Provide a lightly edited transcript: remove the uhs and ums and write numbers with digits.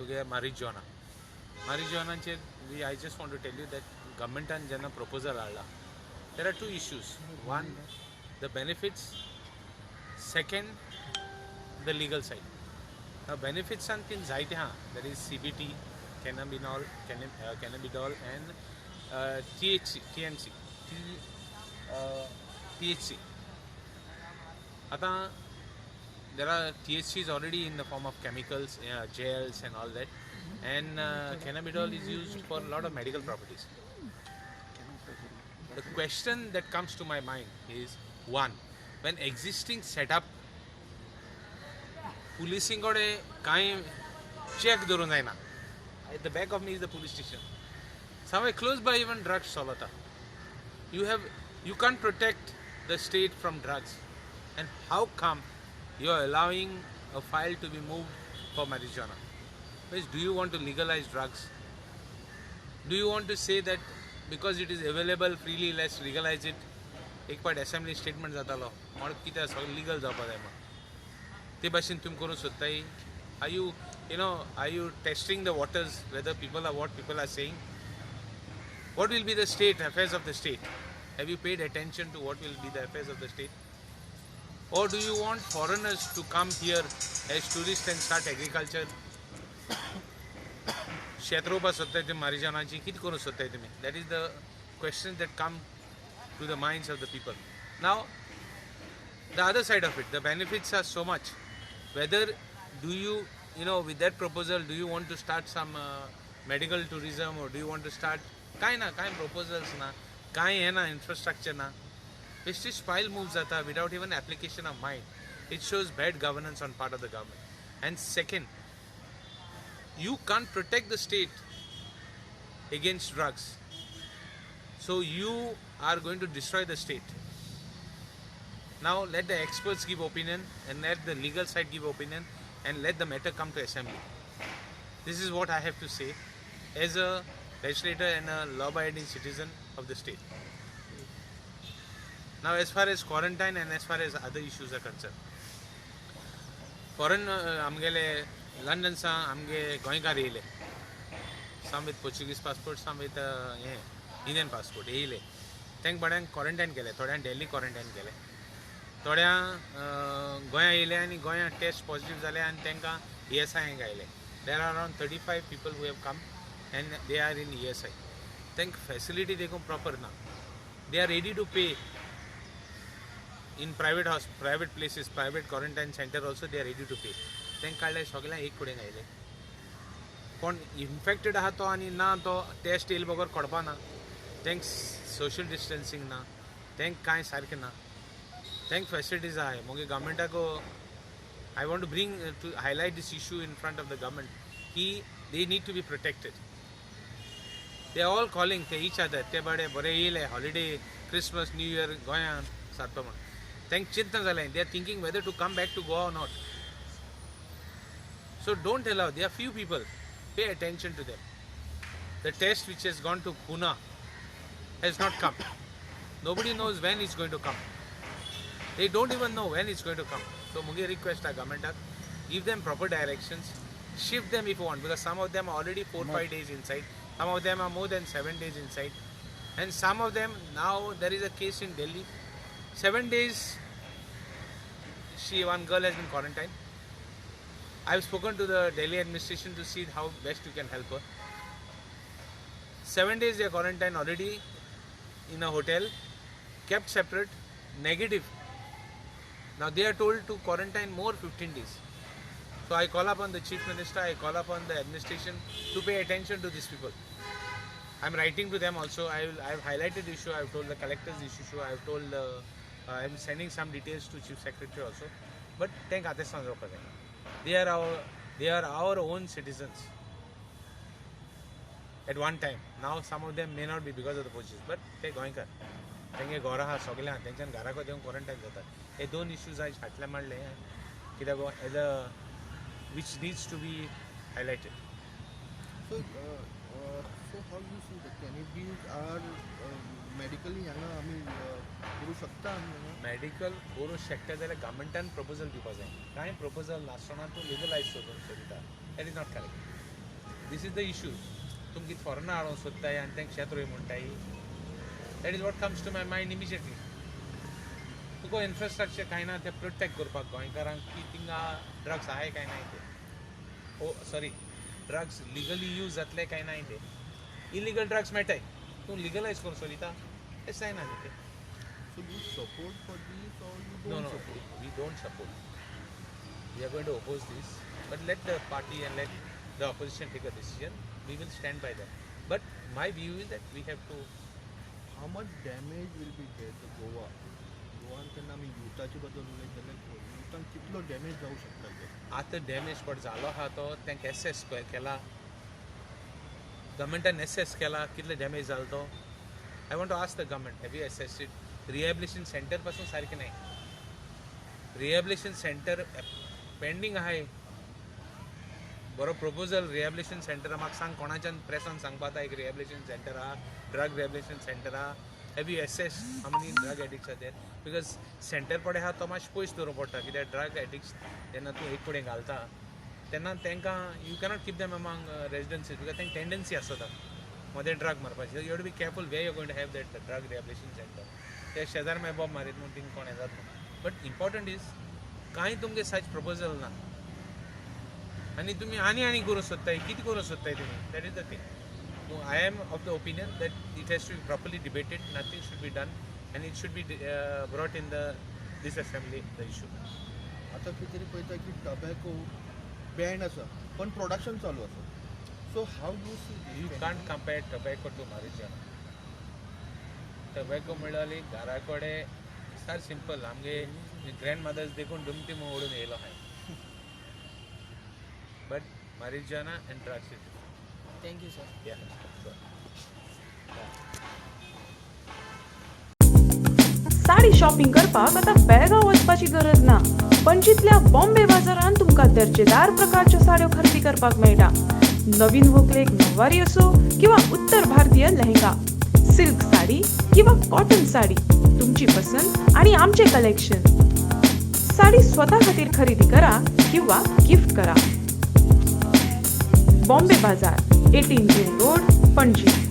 तुगे marijuana. I just want to tell you that government and jana proposal alla. There are two issues. One, the benefits. Second, the legal side. Now benefits and things zaite ha. That is CBT, cannabidol, and THC. THC. Ata, there are THC is already in the form of chemicals, gels and all that, and cannabidol is used for a lot of medical properties. The question that comes to my mind is one, when existing setup policing कडे काय check धरून जायना. At the back of me is the police station. Somewhere close by even drugs solata. You can't protect the state from drugs. And how come you are allowing a file to be moved for marijuana? Do you want to legalize drugs? Do you want to say that because it is available freely, let's legalize it? एक part assembly statement जाता लो. और कितना सगळं legal जावपा जाय मग. ते भाशेन तुम करू सोदताय? Are you testing the waters whether what people are saying? What will be the state affairs of the state? Have you paid attention to what will be the affairs of the state? Or do you want foreigners to come here as tourists and start agriculture? शेतरोपा सोदताय ते marijuanaची कितें करू सोदताय तुमी? That is the questions that come to the minds of the people. Now, the other side of it, the benefits are so much. Whether do you, with that proposal, do you want to start some medical tourism, or do you want to start kind proposals na, infrastructure na. Prestige file moves jata without even application of mind. It shows bad governance on part of the government. And second, you can't protect the state against drugs. So you are going to destroy the state. Now let the experts give opinion, and let the legal side give opinion, and let the matter come to assembly. This is what I have to say as a legislator and a law-abiding citizen of the state. Now as far as quarantine and as far as other issues are concerned, foreign amgele London sa amge goinka reile, some with Portuguese passport, some with Indian passport. Eile, thank badan quarantine kele, thoda Delhi quarantine kele. थोड्या गोंया येयले आनी गोंया test positive जाले आनी तांकां ESI हांगा आयले. There are around 35 people who have come and they are in ESI. तांकां facility देखून proper ना. They are ready to pay in private places, private quarantine center also they are ready to pay. तांकां काडले सगळ्यांक एक कडेन आयले. कोण इन्फेक्टेड आहा तो आनी ना तो टेस्ट येयले बगर कडपा ना. तांकां सोशल डिस्टन्सिंग ना. तांकां कांय सारकें ना. Thank facilities are. I want to highlight this issue in front of the government. They need to be protected. They are all calling to each other. Holiday, Christmas, New Year, Goya, Sarpama. Thank Chintan. They are thinking whether to come back to Goa or not. So don't allow. There are few people. Pay attention to them. The test which has gone to Pune has not come. Nobody knows when it's going to come. They don't even know when it's going to come. So, I request our government, give them proper directions, shift them if you want, because some of them are already 4-5 days inside, some of them are more than 7 days inside, and some of them, now there is a case in Delhi, 7 days, one girl has been quarantined. I've spoken to the Delhi administration to see how best you can help her. 7 days they are quarantined already in a hotel, kept separate, negative. Now they are told to quarantine more 15 days. So I call upon the Chief Minister, I call upon the administration to pay attention to these people. I'm writing to them also. I've highlighted the issue, I've told the collectors this issue, I've told I'm sending some details to Chief Secretary also. But thank they are our own citizens at one time. Now some of them may not be because of the positions, but they going to. तेंगे घरा हा सगळ्या तेंच्यान घरा को देऊन quarantine जाता. हे दोन issues आज फाटल्या मांडले कित्याक as a which needs to be highlighted. So how you see the cannabis are medically हांगा आमी करू शकता आमी मेडिकल करू शकता जाल्यार गव्हर्मेंटान प्रपोजल दिवपाक जाय. कांय प्रपोजल नासतना तूं लिगलायज करता. That is not correct. This is the issue. तुम कित फॉरेनर हाडूं सोदताय आनी तांकां शेत रोय म्हणटाय. That is what comes to my mind immediately. तुका इन्फ्रास्ट्रक्चर कांय ना ते प्रोटेक्ट करपाक गोंयकारांक की थिंगा ड्रग्स आहाय काय नाय ते. ओ सॉरी, ड्रग्स लिगली यूज जातले काय नाय ते. इलिगल ड्रग्स मेळटाय, तूं लिगलायज करून सोदिता तें जायना न्ही तें. So you support for this or you No, don't no, support? we don't support. We are going to oppose this. But let the party and let the opposition take a decision. We will stand by that. But my view is that we have to. How much damage will be there to Goa? गोवान केन्ना आमी युथाचे बद्दल उलयत जाल्यार युथान कितलो damage जावं शकता ते. आतां डॅमेज पड जालो आहा तो तांकां एसेस केला. गव्हर्मेंटान एसेस केला कितले डॅमेज जालो तो. I want to ask the government, have you assessed it? Rehabilitation centre पासून सारकें नाही. रिहॅबिलिटेशन सेंटर पेंडींग आहे. बरो प्रपोजल रिहॅबिलिटेशन सेंटर म्हाका सांग, कोणाच्यान प्रेसान सांगपा एक रिहॅबिलिटेशन सेंटर आहा, ड्रग रिहॅबिलिटेशन सेंटर आहा. Have you assess how many drug addicts are there? Because centre पडे आहा तो मातशें पयस दवरूंक पडटा. कित्याक ड्रग एडिक्ट्स जेन्ना तूं एक कडेन घालता तेन्ना तांकां you cannot keep them among residencies because तांकां टेंडन्सी आसता मदें ड्रग मारपाची. You have to be careful way you going to have that drug rehabilitation centre. ते शेजार मागीर बॉब मारीत म्हूण थिंग कोण येतात. बट इम्पॉर्टंट इज कांय तुमगे सच प्रपोजल ना आनी तुमी आनी करूं सोदताय. कितें करूं सोदताय तुमी? That is the thing. I am of the opinion that it has to be properly debated. Nothing should be done and it should be brought in this assembly the issue. आतां कितें तरी पळयता की टबॅको बॅन आसा पण production चालू आसा. So how you see you can't compare tobacco to marijuana. Tobacco म्हणल्यार घरा कडेन सार सिंपल आमगे ग्रँड मदर्स देखून डुमटी म्हणून ओडून येयलो आहाय. But marijuana and drugs is Thank you, sir. yeah. Sari shopping करपाक आता बेळगांव वचपाची गरज ना. पणजीतल्या बॉम्बे बाजारांत तुमकां दर्जेदार प्रकारच्यो साड्यो खरेदी करपाक मेळटा. नवीन व्हंकलेक नववारी असो किंवा उत्तर भारतीय लेहंगा, सिल्क साडी किंवा कॉटन साडी, तुमची पसंत आणि आमचे कलेक्शन. साडी स्वतः खातीर खरेदी करा किंवा गिफ्ट करा. बॉम्बे बाजार, 18 जेल रोड, पणजी.